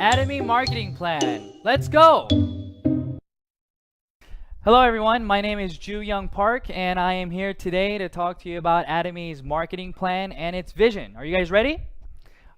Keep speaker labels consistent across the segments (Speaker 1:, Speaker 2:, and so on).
Speaker 1: Academy Marketing Plan. Let's go! Hello everyone, my name is Ju Young Park and I am here today to talk to you about Academy's marketing plan and its vision. Are you guys ready?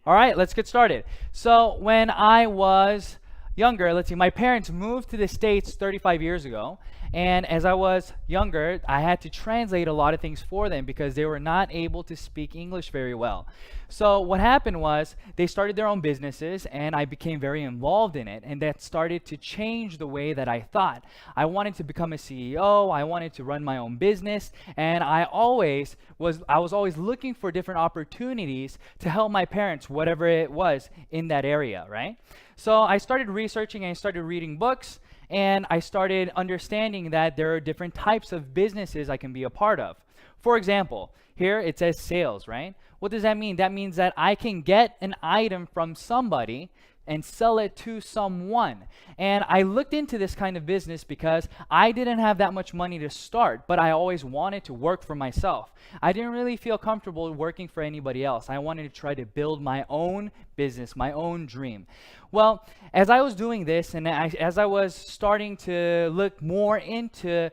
Speaker 1: All right, let's get started. So when I was younger, my parents moved to the States 35 years ago, and as I was younger, I had to translate a lot of things for them because they were not able to speak English very well. So what happened was they started their own businesses and I became very involved in it, and that started to change the way that I thought. I wanted to become a CEO, I wanted to run my own business, and I was always looking for different opportunities to help my parents, whatever it was in that area, right? So I started researching and I started reading books, and I started understanding that there are different types of businesses I can be a part of. For example, here it says sales, right? What does that mean? That means that I can get an item from somebody and sell it to someone. And I looked into this kind of business because I didn't have that much money to start, but I always wanted to work for myself. I didn't really feel comfortable working for anybody else. I wanted to try to build my own business, my own dream. Well, as I was doing this and as I was starting to look more into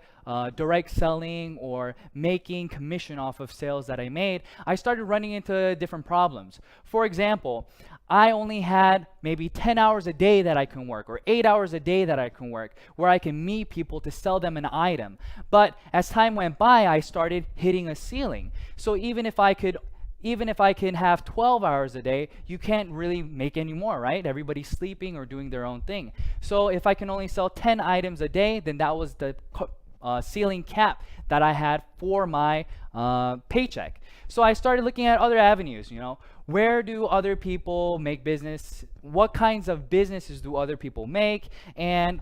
Speaker 1: direct selling or making commission off of sales that I made, I started running into different problems. For example, I only had maybe 10 hours a day that I can work, or 8 hours a day that I can work, where I can meet people to sell them an item. But as time went by, I started hitting a ceiling. So even if I can have 12 hours a day, you can't really make any more, right? Everybody's sleeping or doing their own thing. So if I can only sell 10 items a day, then that was the ceiling cap that I had for my paycheck. So I started looking at other avenues, where do other people make business? What kinds of businesses do other people make? And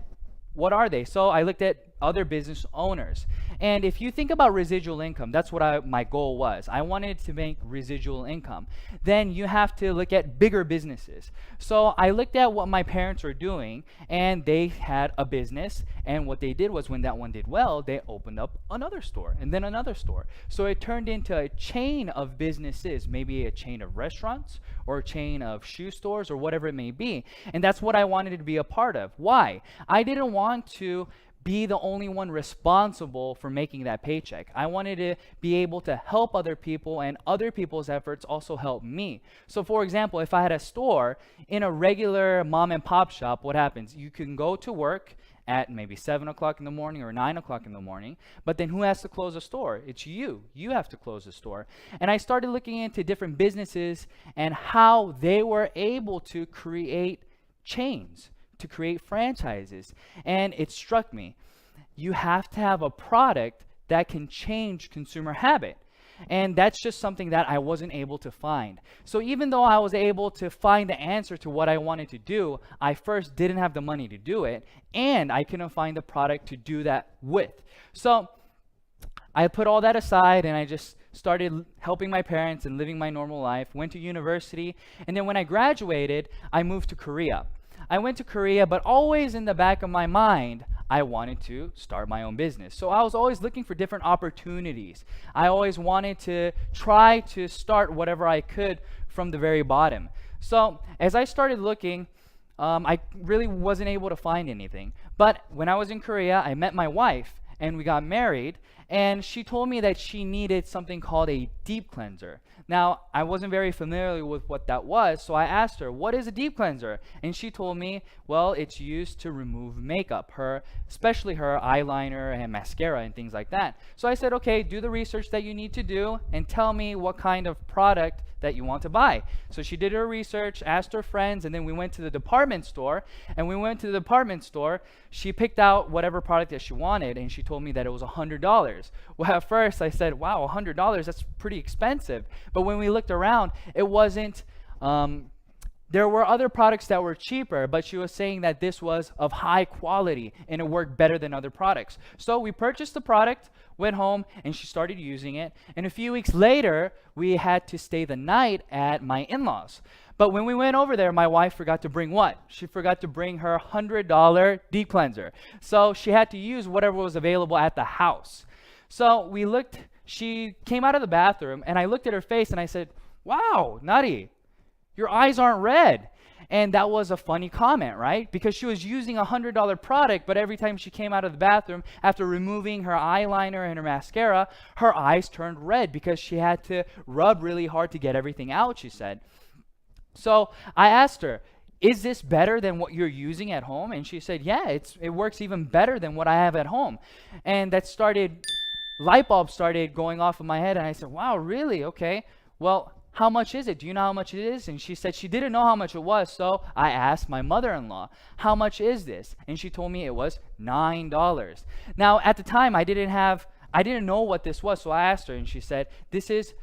Speaker 1: what are they? So I looked at other business owners. And if you think about residual income, that's what my goal was. I wanted to make residual income. Then you have to look at bigger businesses. So I looked at what my parents were doing, and they had a business. And what they did was when that one did well, they opened up another store and then another store. So it turned into a chain of businesses, maybe a chain of restaurants or a chain of shoe stores or whatever it may be. And that's what I wanted to be a part of. Why? I didn't want to be the only one responsible for making that paycheck. I wanted to be able to help other people, and other people's efforts also help me. So for example, if I had a store in a regular mom and pop shop, what happens? You can go to work at maybe 7 o'clock in the morning or 9 o'clock in the morning, but then who has to close the store? It's you. You have to close the store. And I started looking into different businesses and how they were able to create chains, to create franchises. And it struck me, you have to have a product that can change consumer habit. And that's just something that I wasn't able to find. So even though I was able to find the answer to what I wanted to do, I first didn't have the money to do it, and I couldn't find the product to do that with. So I put all that aside and I just started helping my parents and living my normal life, went to university, and then when I graduated, I moved to Korea. I went to Korea, but always in the back of my mind, I wanted to start my own business. So I was always looking for different opportunities. I always wanted to try to start whatever I could from the very bottom. So as I started looking, I really wasn't able to find anything. But when I was in Korea, I met my wife and we got married, and she told me that she needed something called a deep cleanser. Now, I wasn't very familiar with what that was, so I asked her, what is a deep cleanser? And she told me, well, it's used to remove makeup, especially her eyeliner and mascara and things like that. So I said, okay, do the research that you need to do and tell me what kind of product that you want to buy. So she did her research, asked her friends, and then we went to the department store. And we went to the department store, she picked out whatever product that she wanted, and she told me that it was $100. Well, at first I said, wow, $100, that's pretty expensive. But when we looked around, it wasn't, there were other products that were cheaper, but she was saying that this was of high quality and it worked better than other products. So we purchased the product, went home, and she started using it. And a few weeks later, we had to stay the night at my in-laws. But when we went over there, my wife forgot to bring what? She forgot to bring her $100 deep cleanser. So she had to use whatever was available at the house. So we looked, she came out of the bathroom, and I looked at her face and I said, wow, Nari, your eyes aren't red. And that was a funny comment, right? Because she was using a $100 product, but every time she came out of the bathroom after removing her eyeliner and her mascara, her eyes turned red because she had to rub really hard to get everything out, she said. So I asked her, is this better than what you're using at home? And she said, yeah, it works even better than what I have at home. And light bulbs started going off in my head. And I said, wow, really? Okay. Well, how much is it? Do you know how much it is? And she said she didn't know how much it was. So I asked my mother-in-law, how much is this? And she told me it was $9. Now, at the time, I didn't know what this was. So I asked her, and she said, this is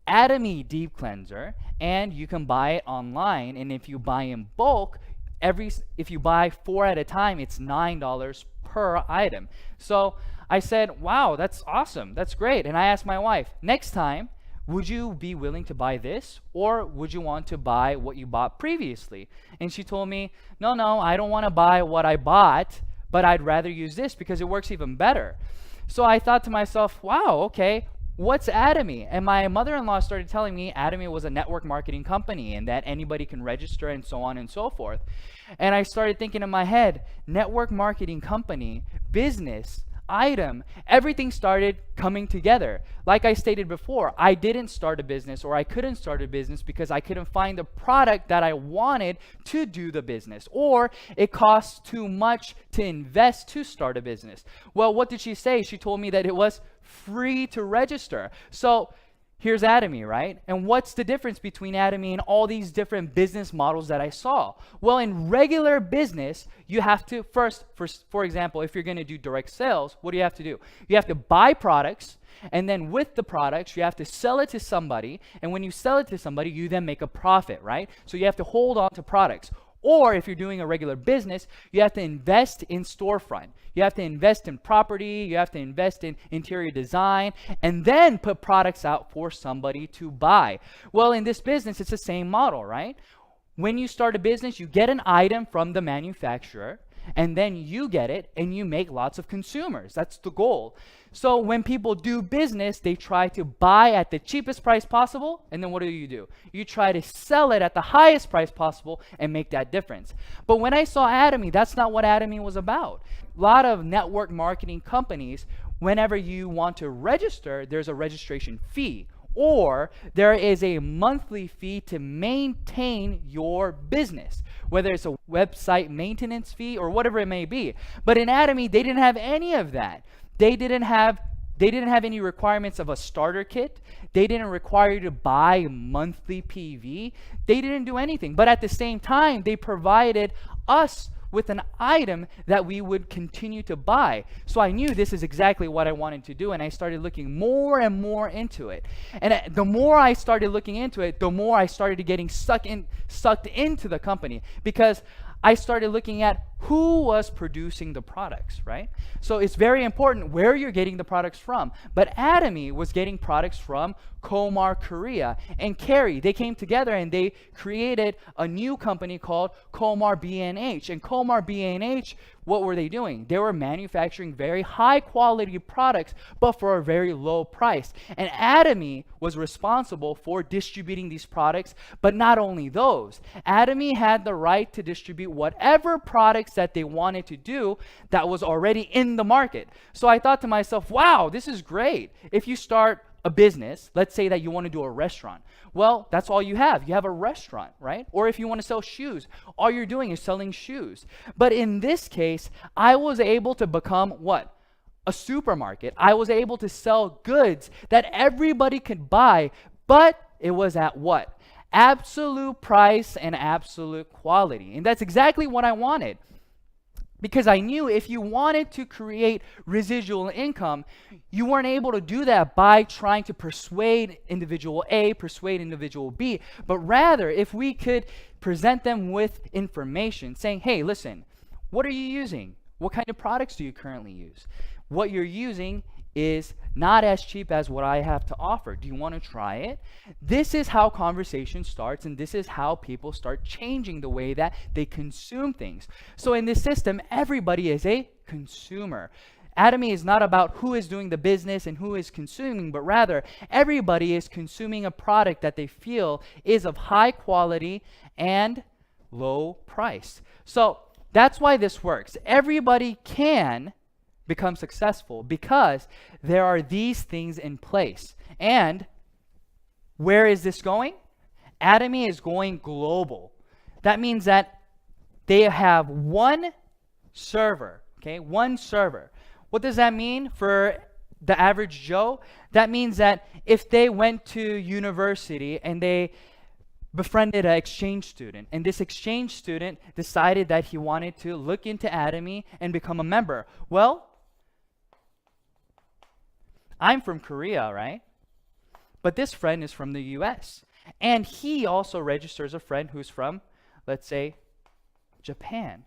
Speaker 1: Atomy Deep Cleanser, and you can buy it online. And if you buy in bulk, if you buy 4 at a time, it's $9 per item. So I said, wow, that's awesome. That's great. And I asked my wife, next time, would you be willing to buy this, or would you want to buy what you bought previously? And she told me, no, I don't want to buy what I bought, but I'd rather use this because it works even better. So I thought to myself, wow, okay, what's Atomy? And my mother-in-law started telling me Atomy was a network marketing company and that anybody can register and so on and so forth. And I started thinking in my head, network marketing company, business, item, everything started coming together. Like I stated before, I didn't start a business, or I couldn't start a business because I couldn't find the product that I wanted to do the business, or it costs too much to invest to start a business. Well, what did she say? She told me that it was free to register. So here's Atomy, right? And what's the difference between Atomy and all these different business models that I saw? Well, in regular business, you have to first, for example, if you're going to do direct sales, what do you have to do? You have to buy products, and then with the products, you have to sell it to somebody. And when you sell it to somebody, you then make a profit, right? So you have to hold on to products. Or if you're doing a regular business, you have to invest in storefront. You have to invest in property. You have to invest in interior design, and then put products out for somebody to buy. Well, in this business, it's the same model, right? When you start a business, you get an item from the manufacturer, and then you get it and you make lots of consumers. That's the goal. So when people do business, they try to buy at the cheapest price possible, and then what do? You try to sell it at the highest price possible and make that difference. But when I saw Atomy, that's not what Atomy was about. A lot of network marketing companies, whenever you want to register, there's a registration fee, or there is a monthly fee to maintain your business, whether it's a website maintenance fee or whatever it may be. But in Atomy, they didn't have any of that. They didn't have any requirements of a starter kit. They didn't require you to buy monthly PV. They didn't do anything. But at the same time, they provided us with an item that we would continue to buy. So I knew this is exactly what I wanted to do, and I started looking more and more into it. And the more I started looking into it, the more I started getting sucked into the company, because I started looking at who was producing the products, right? So it's very important where you're getting the products from. But Atomy was getting products from Komar Korea and Kerry. They came together and they created a new company called Komar B&H. And Komar B&H, what were they doing? They were manufacturing very high quality products, but for a very low price. And Atomy was responsible for distributing these products. But not only those, Atomy had the right to distribute whatever products that they wanted to do that was already in the market. So I thought to myself, wow, this is great. If you start a business, let's say that you want to do a restaurant. Well, that's all you have. You have a restaurant, right? Or if you want to sell shoes, all you're doing is selling shoes. But in this case, I was able to become what? A supermarket. I was able to sell goods that everybody could buy, but it was at what? Absolute price and absolute quality. And that's exactly what I wanted. Because I knew if you wanted to create residual income, you weren't able to do that by trying to persuade individual A, persuade individual B, but rather if we could present them with information saying, hey, listen, what are you using? What kind of products do you currently use? What you're using is not as cheap as what I have to offer. Do you want to try it? This is how conversation starts, and this is how people start changing the way that they consume things. So in this system, everybody is a consumer. Atomy is not about who is doing the business and who is consuming, but rather everybody is consuming a product that they feel is of high quality and low price. So that's why this works. Everybody can become successful because there are these things in place. And where is this going? Atomy is going global. That means that they have one server, okay? One server. What does that mean for the average Joe? That means that if they went to university and they befriended an exchange student, and this exchange student decided that he wanted to look into Atomy and become a member. Well, I'm from Korea, right? But this friend is from the US. And he also registers a friend who's from, let's say, Japan.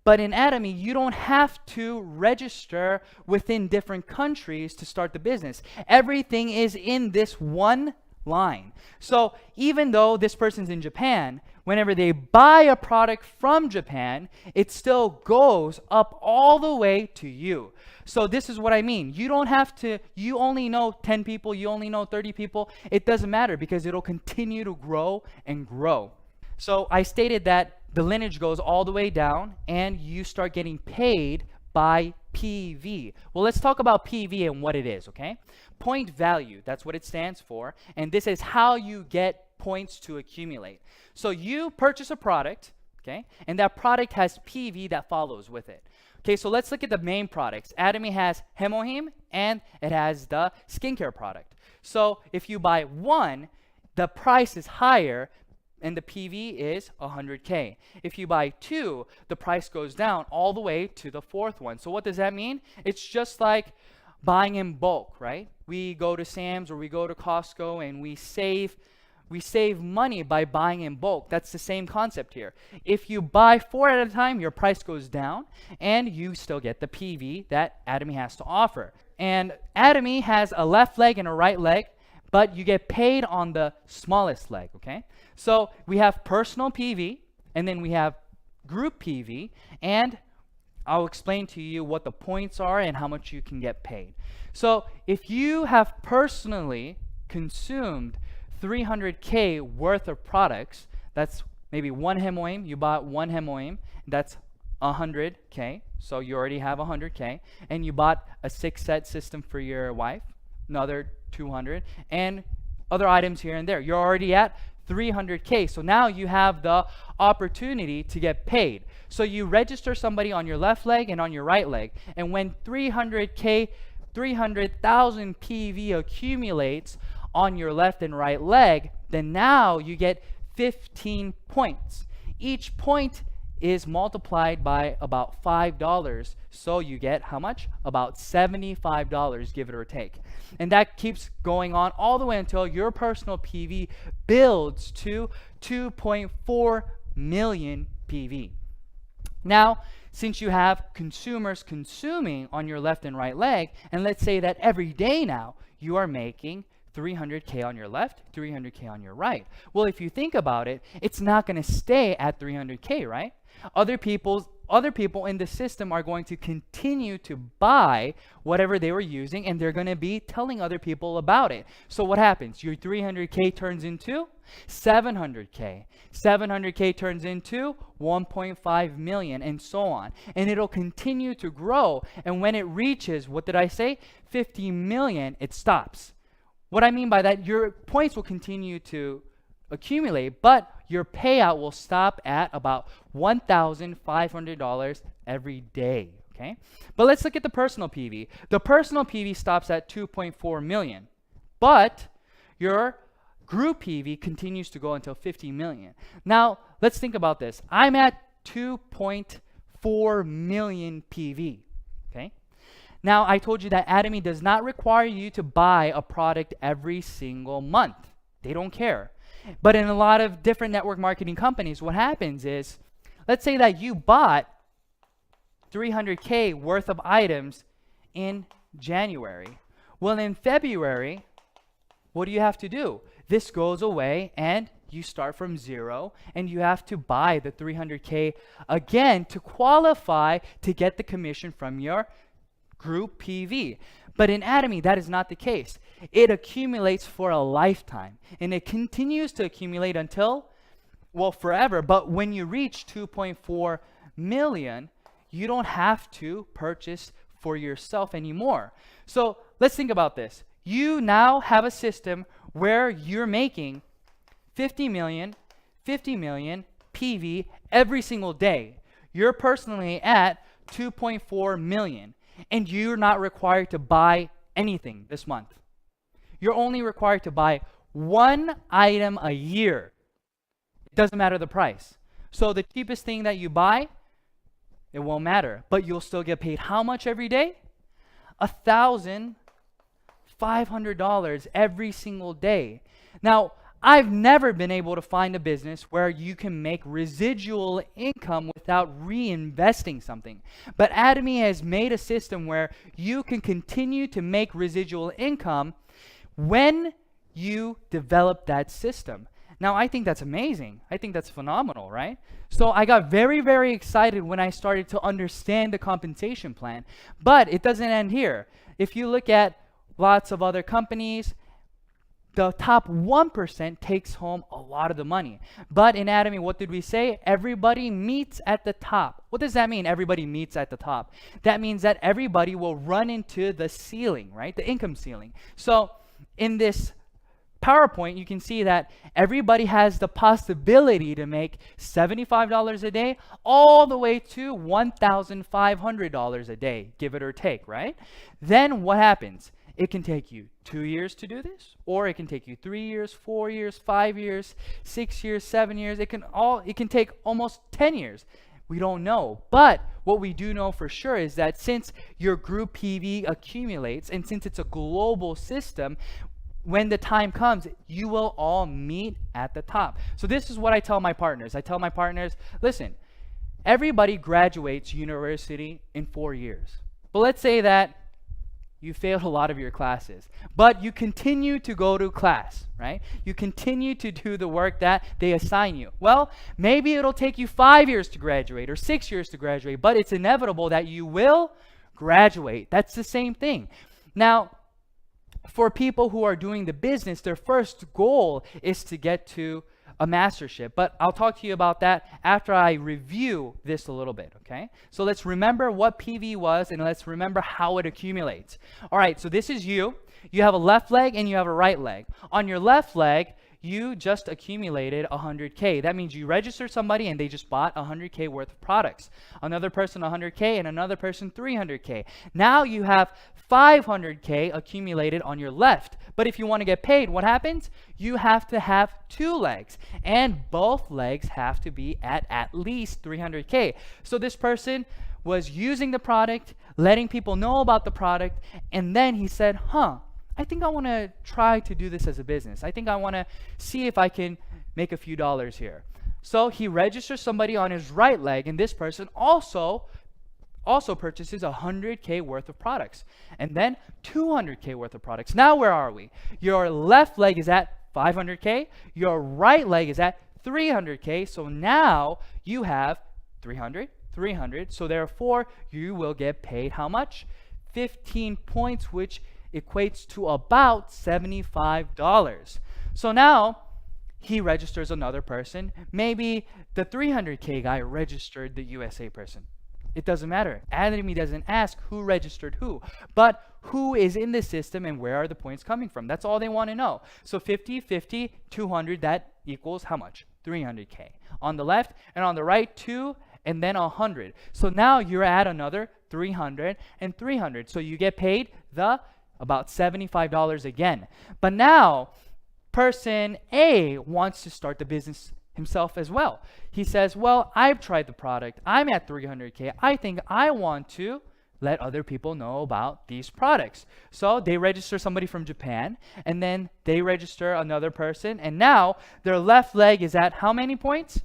Speaker 1: But in Atomy, you don't have to register within different countries to start the business. Everything is in this one line. So even though this person's in Japan, whenever they buy a product from Japan, it still goes up all the way to you. So this is what I mean. You don't have to, you only know 10 people, you only know 30 people. It doesn't matter because it'll continue to grow and grow. So I stated that the lineage goes all the way down and you start getting paid by PV. Well, let's talk about PV and what it is, okay? Point value, that's what it stands for. And this is how you get points to accumulate. So you purchase a product, okay? And that product has PV that follows with it. Okay, so let's look at the main products. Atomy has Hemohim and it has the skincare product. So if you buy one, the price is higher and the PV is 100K. If you buy two, the price goes down all the way to the fourth one. So what does that mean? It's just like buying in bulk, right? We go to Sam's or we go to Costco and we save money by buying in bulk. That's the same concept here. If you buy 4 at a time, your price goes down and you still get the PV that Atomy has to offer. And Atomy has a left leg and a right leg, but you get paid on the smallest leg, okay? So we have personal PV, and then we have group PV, and I'll explain to you what the points are and how much you can get paid. So if you have personally consumed 300K worth of products, that's maybe one Hemoim, you bought one Hemoim, that's 100K, so you already have 100K, and you bought a 6-set system for your wife, another 200, and other items here and there. You're already at 300K. So now you have the opportunity to get paid. So you register somebody on your left leg and on your right leg. And when 300K, 300,000 PV accumulates on your left and right leg, then now you get 15 points. Each point is multiplied by about $5. So you get how much? About $75, give it or take. And that keeps going on all the way until your personal PV builds to 2.4 million PV. Now, since you have consumers consuming on your left and right leg, and let's say that every day now you are making 300K on your left, 300K on your right. Well, if you think about it, it's not going to stay at 300K, right? Other people in the system are going to continue to buy whatever they were using, and they're going to be telling other people about it. So what happens? Your 300K turns into 700K. 700K turns into 1.5 million, and so on. And it'll continue to grow. And when it reaches, what did I say? 50 million, it stops. What I mean by that, your points will continue to accumulate, but your payout will stop at about $1,500 every day, okay? But let's look at the personal PV. The personal PV stops at 2.4 million, but your group PV continues to go until 50 million. Now, let's think about this. I'm at 2.4 million PV, okay? Now, I told you that Atomy does not require you to buy a product every single month. They don't care. But in a lot of different network marketing companies, what happens is, let's say that you bought 300K worth of items in January. Well, in February, what do you have to do? This goes away and you start from zero and you have to buy the 300K again to qualify to get the commission from your group PV. But in Atomy, that is not the case. It accumulates for a lifetime, and it continues to accumulate until well, forever. But when you reach 2.4 million, you don't have to purchase for yourself anymore. So let's think about this. You now have a system where you're making 50 million PV every single day. You're personally at 2.4 million, and you're not required to buy anything this month. You're only required to buy one item a year. It doesn't matter the price. So the cheapest thing that you buy, it won't matter, but you'll still get paid how much every day? $1,500 every single day. Now, I've never been able to find a business where you can make residual income without reinvesting something. But Atomy has made a system where you can continue to make residual income when you develop that system. Now, I think that's amazing. I think that's phenomenal, right? So I got very, very excited when I started to understand the compensation plan. But it doesn't end here. If you look at lots of other companies, the top 1% takes home a lot of the money. But in Atomy, what did we say? Everybody meets at the top. What does that mean, everybody meets at the top? That means that everybody will run into the ceiling, right? The income ceiling. So in this PowerPoint, you can see that everybody has the possibility to make $75 a day all the way to $1,500 a day, give it or take, right? Then what happens? It can take you 2 years to do this, or it can take you 3 years, 4 years, 5 years, 6 years, 7 years. It can take almost 10 years. We don't know. But what we do know for sure is that since your group PV accumulates, and since it's a global system, when the time comes, you will all meet at the top. So this is what I tell my partners. I tell my partners, listen, everybody graduates university in 4 years. But let's say that you failed a lot of your classes, but you continue to go to class, right? You continue to do the work that they assign you. Well, maybe it'll take you 5 years to graduate or 6 years to graduate, but it's inevitable that you will graduate. That's the same thing. Now, for people who are doing the business, their first goal is to get to a mastership. But I'll talk to you about that after I review this a little bit, okay? So let's remember what PV was, and let's remember how it accumulates. All right, so this is you. You have a left leg and you have a right leg. On your left leg, you just accumulated 100K. That means you registered somebody and they just bought 100K worth of products. Another person 100K and another person 300K. Now you have 500K accumulated on your left. But if you want to get paid, what happens? You have to have 2 legs, and both legs have to be at least 300K. So this person was using the product, letting people know about the product, and then he said, I think I want to try to do this as a business. I think I want to see if I can make a few dollars here. So he registers somebody on his right leg, and this person also purchases 100K worth of products, and then 200K worth of products. Now where are we? Your left leg is at 500K, your right leg is at 300K, so now you have 300, so therefore you will get paid how much? 15 points, which equates to about $75. So now he registers another person. Maybe the 300K guy registered the USA person. It doesn't matter. Atomy doesn't ask who registered who, but who is in the system and where are the points coming from. That's all they want to know. So 50, 50, 200, that equals how much? 300K. On the left and on the right, 2 and then 100. So now you're at another 300 and 300. So you get paid about $75 again. But now person A wants to start the business himself as well. He says, well, I've tried the product. I'm at 300K. I think I want to let other people know about these products. So they register somebody from Japan, and then they register another person, and now their left leg is at how many points?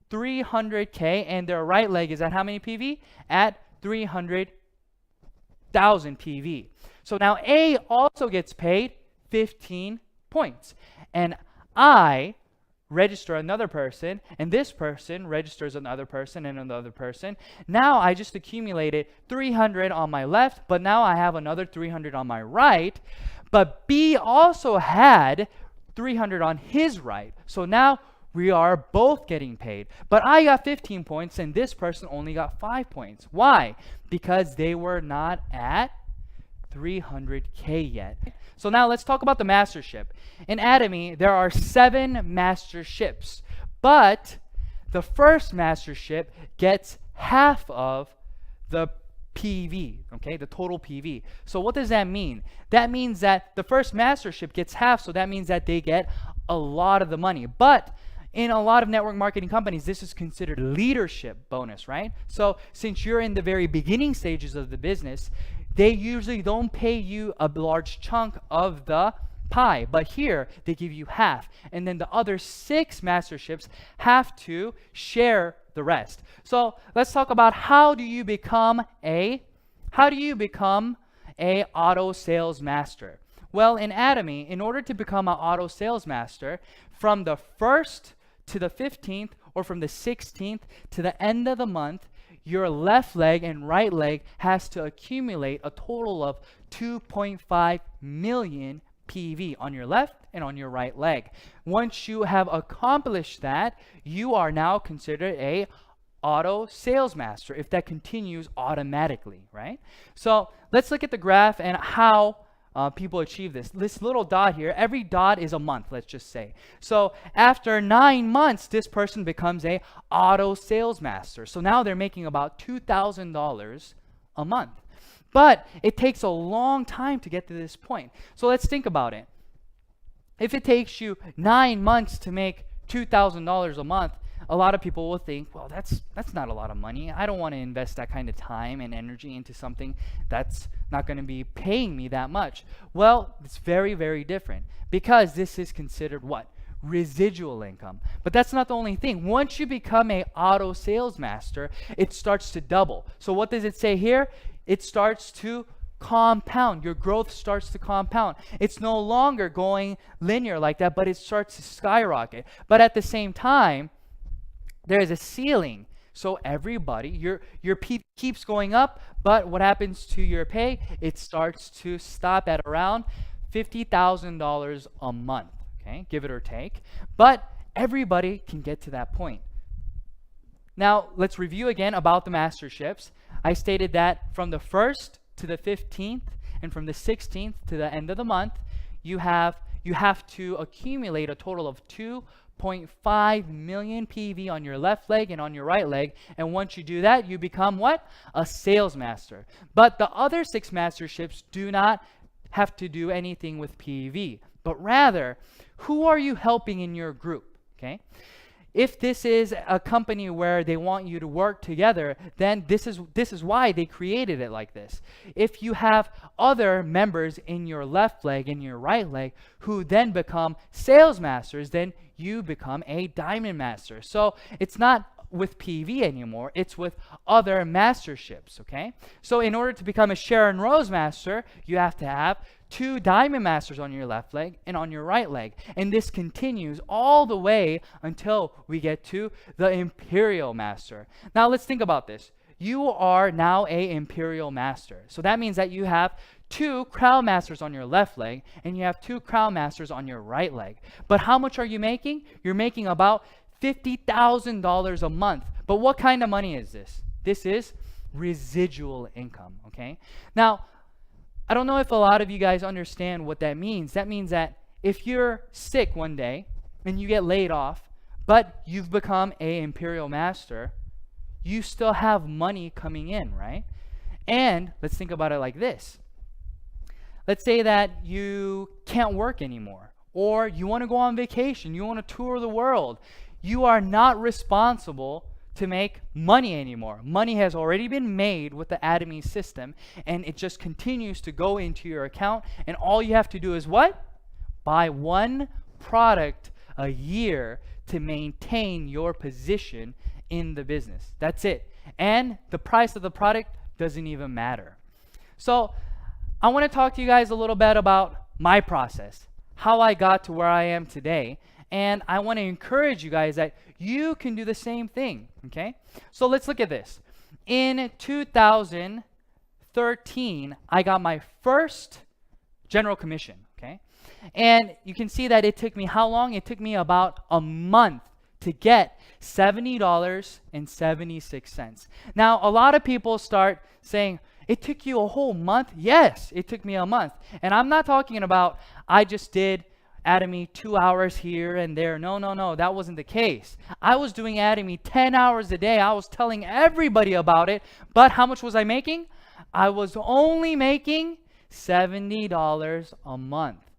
Speaker 1: 300K, and their right leg is at how many PV? At 300,000 PV. So now A also gets paid 15 points. And I register another person, and this person registers another person and another person. Now I just accumulated 300 on my left, but now I have another 300 on my right. But B also had 300 on his right. So now we are both getting paid. But I got 15 points and this person only got 5 points. Why? Because they were not at 300K yet. So now let's talk about the mastership. In Atomy, there are 7 masterships, but the first mastership gets half of the PV, okay, the total PV. So what does that mean? That means that the first mastership gets half, so that means that they get a lot of the money. But in a lot of network marketing companies, this is considered leadership bonus, right? So since you're in the very beginning stages of the business, they usually don't pay you a large chunk of the pie, but here they give you half, and then the other 6 masterships have to share the rest. So let's talk about how do you become a auto sales master. Well, in Atomy, in order to become an auto sales master, from the 1st to the 15th or from the 16th to the end of the month, your left leg and right leg has to accumulate a total of 2.5 million PV on your left and on your right leg. Once you have accomplished that, you are now considered a auto sales master if that continues automatically, right? So let's look at the graph and how people achieve this. This little dot here, every dot is a month, let's just say. So after 9 months, this person becomes a auto sales master. So now they're making about $2,000 a month. But it takes a long time to get to this point. So let's think about it. If it takes you 9 months to make $2,000 a month, a lot of people will think, well, that's not a lot of money. I don't want to invest that kind of time and energy into something that's not going to be paying me that much. Well, it's very, very different because this is considered what? Residual income. But that's not the only thing. Once you become a auto sales master, it starts to double. So what does it say here? It starts to compound. Your growth starts to compound. It's no longer going linear like that, but it starts to skyrocket. But at the same time, there is a ceiling. So everybody, your P keeps going up, but what happens to your pay? It starts to stop at around $50,000 a month, okay? Give it or take. But everybody can get to that point. Now, let's review again about the masterships. I stated that from the 1st to the 15th and from the 16th to the end of the month, you have to accumulate a total of 2.5 million PV on your left leg and on your right leg. And once you do that, you become what? A sales master. But the other 6 masterships do not have to do anything with PV, but rather, who are you helping in your group? Okay. If this is a company where they want you to work together, then this is why they created it like this. If you have other members in your left leg and your right leg who then become sales masters, then you become a diamond master. So it's not with PV anymore, it's with other masterships, okay? So in order to become a Sharon Rose master, you have to have 2 diamond masters on your left leg and on your right leg. And this continues all the way until we get to the Imperial Master. Now let's think about this. You are now a Imperial Master. So that means that you have 2 Crown Masters on your left leg and you have 2 Crown Masters on your right leg. But how much are you making? You're making about $50,000 a month. But what kind of money is this? This is residual income, okay? Now, I don't know if a lot of you guys understand what that means. That means that if you're sick one day and you get laid off, but you've become a Imperial Master, you still have money coming in, right? And let's think about it like this. Let's say that you can't work anymore, or you want to go on vacation, you want to tour the world. You are not responsible to make money anymore. Money has already been made with the Atomy system, and it just continues to go into your account, and all you have to do is what? Buy 1 product a year to maintain your position in the business. That's it. And the price of the product doesn't even matter. So I want to talk to you guys a little bit about my process, how I got to where I am today. And I want to encourage you guys that you can do the same thing, okay? So let's look at this. In 2013, I got my first general commission, okay? And you can see that it took me how long? It took me about a month to get $70.76. Now, a lot of people start saying, it took you a whole month? Yes, it took me a month. And I'm not talking about I just did Atomy 2 hours here and there. No, that wasn't the case. I was doing Atomy 10 hours a day. I was telling everybody about it. But how much was I making? I was only making $70 a month.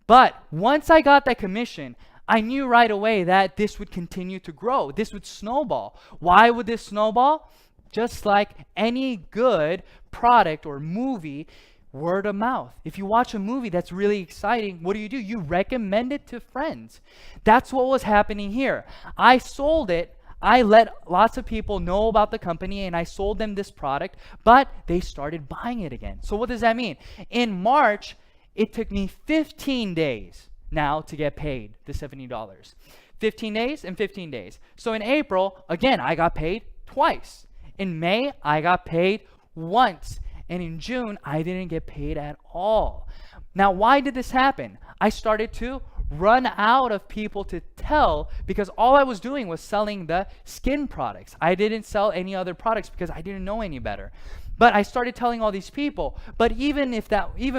Speaker 1: But once I got that commission, I knew right away that this would continue to grow. This would snowball. Why would this snowball? Just like any good product or movie, word of mouth. If you watch a movie that's really exciting, what do? You recommend it to friends. That's what was happening here. I sold it. I let lots of people know about the company and I sold them this product, but they started buying it again. So what does that mean? In March, it took me 15 days now to get paid the $70. 15 days and 15 days. So in April, again, I got paid twice. In May, I got paid once. And in June, I didn't get paid at all. Now, why did this happen? I started to run out of people to tell because all I was doing was selling the skin products. I didn't sell any other products because I didn't know any better. But I started telling all these people. But even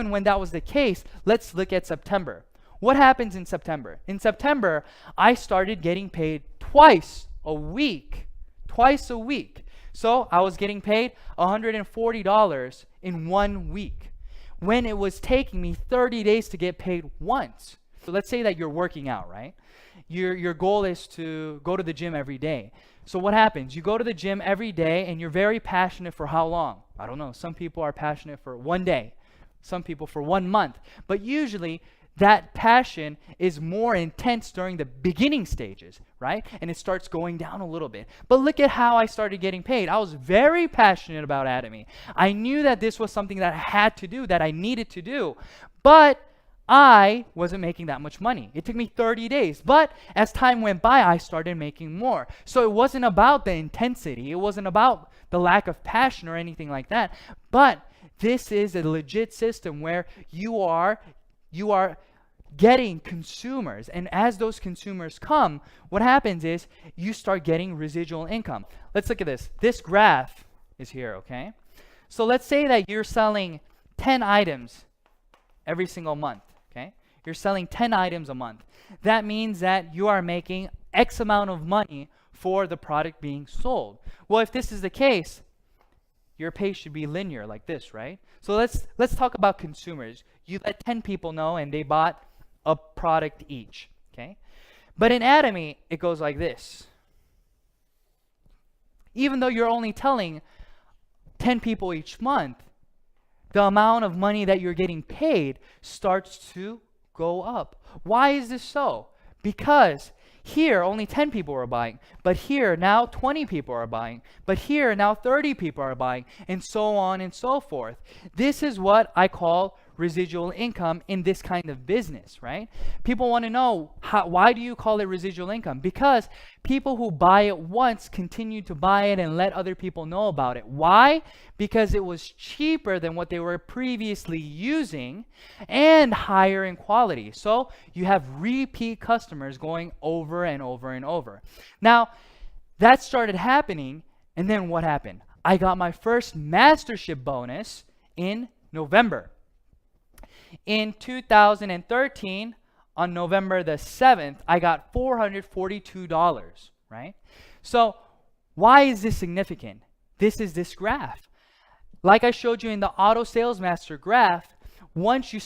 Speaker 1: when that was the case, let's look at September. What happens in September? In September, I started getting paid twice a week. Twice a week. So I was getting paid $140 in 1 week when it was taking me 30 days to get paid once. So let's say that you're working out, right? Your goal is to go to the gym every day. So what happens? You go to the gym every day and you're very passionate for how long? I don't know. Some people are passionate for 1 day. Some people for 1 month. But usually that passion is more intense during the beginning stages, right? And it starts going down a little bit. But look at how I started getting paid. I was very passionate about Atomy. I knew that this was something that I had to do, that I needed to do. But I wasn't making that much money. It took me 30 days. But as time went by, I started making more. So it wasn't about the intensity. It wasn't about the lack of passion or anything like that. But this is a legit system where you are getting consumers, and as those consumers come, what happens is you start getting residual income. Let's look at this. This graph is here, okay? So let's say that you're selling 10 items every single month, okay? You're selling 10 items a month. That means that you are making X amount of money for the product being sold. Well, if this is the case, your pay should be linear like this, right? So let's talk about consumers. You let 10 people know and they bought a product each, okay? But in Atomy, it goes like this. Even though you're only telling 10 people each month, the amount of money that you're getting paid starts to go up. Why is this so? Because here, only 10 people are buying, but here, now 20 people are buying, but here, now 30 people are buying, and so on and so forth. This is what I call residual income in this kind of business, right? People want to know, why do you call it residual income? Because people who buy it once continue to buy it and let other people know about it. Why? Because it was cheaper than what they were previously using and higher in quality. So you have repeat customers going over and over and over. Now, that started happening, and then what happened? I got my first mastership bonus in November. In 2013, on November the 7th, I got $442, right? So why is this significant? This is this graph. Like I showed you in the auto sales master graph, once you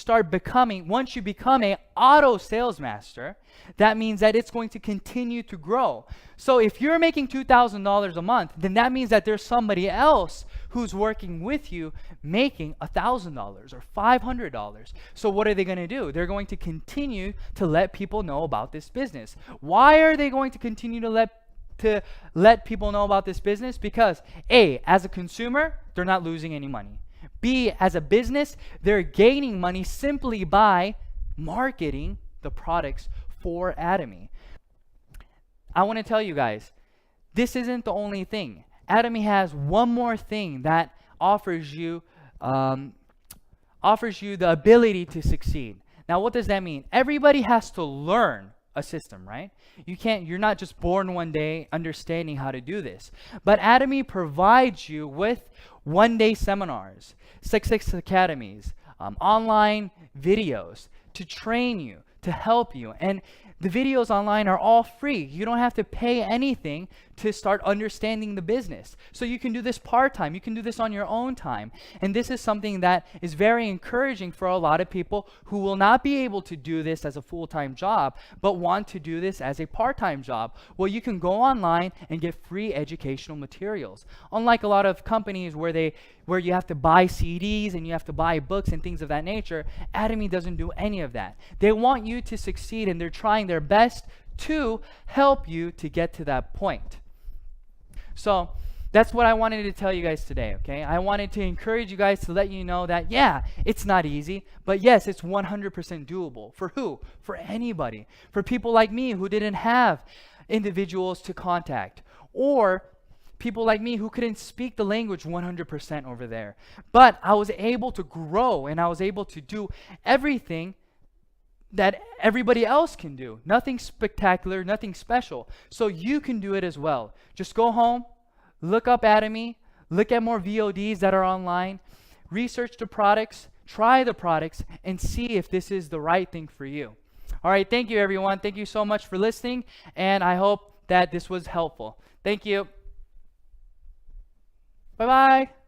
Speaker 1: become a auto sales master, that means that it's going to continue to grow. So if you're making $2,000 a month, then that means that there's somebody else who's working with you making $1,000 or $500. So what are they going to do? They're going to continue to let people know about this business. Why are they going to continue to let people know about this business? Because A, as a consumer, they're not losing any money. B, as a business, they're gaining money simply by marketing the products for Atomy. I want to tell you guys, this isn't the only thing. Atomy has one more thing that offers you the ability to succeed. Now, what does that mean? Everybody has to learn a system, right? You're not just born one day understanding how to do this. But Atomy provides you with one-day seminars, 6 academies, online videos to train you, to help you. And the videos online are all free. You don't have to pay anything to start understanding the business. So you can do this part-time. You can do this on your own time. And this is something that is very encouraging for a lot of people who will not be able to do this as a full-time job, but want to do this as a part-time job. Well, you can go online and get free educational materials. Unlike a lot of companies where you have to buy CDs and you have to buy books and things of that nature, Atomy doesn't do any of that. They want you to succeed, and they're trying their best to help you to get to that point. So that's what I wanted to tell you guys today, okay? I wanted to encourage you guys to let you know that, yeah, it's not easy, but yes, it's 100% doable. For who? For anybody. For people like me who didn't have individuals to contact, or people like me who couldn't speak the language 100% over there. But I was able to grow, and I was able to do everything that everybody else can do. Nothing spectacular, nothing special. So you can do it as well. Just go home, look up Atomy, look at more VODs that are online, research the products, try the products, and see if this is the right thing for you. All right, thank you everyone. Thank you so much for listening, and I hope that this was helpful. Thank you. Bye-bye.